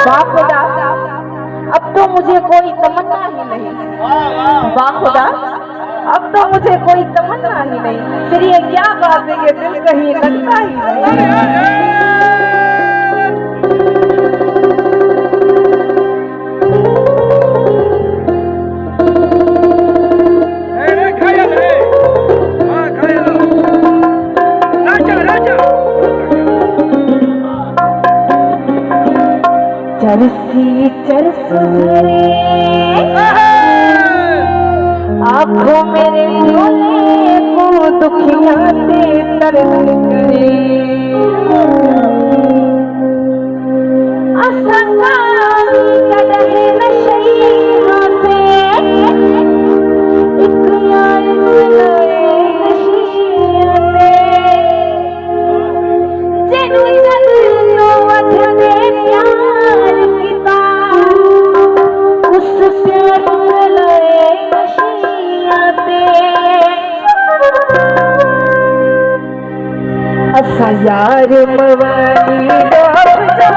वाह खुदा, अब तो मुझे कोई तमन्ना ही नहीं। वाह खुदा, अब तो मुझे कोई तमन्ना ही नहीं। फिर ये क्या बात है, ये दिल कहीं लगता ही नहीं। चरसी चरस मेरे आँखों मेरे भोले को दुखिया से तरस करे। असंगारी कदहे नशैया से एक यार बुलाए नशिया से जेनु जल तो वधने प्यार किता उस प्यार बुलाए नशिया से असा यार मवाली डोब जा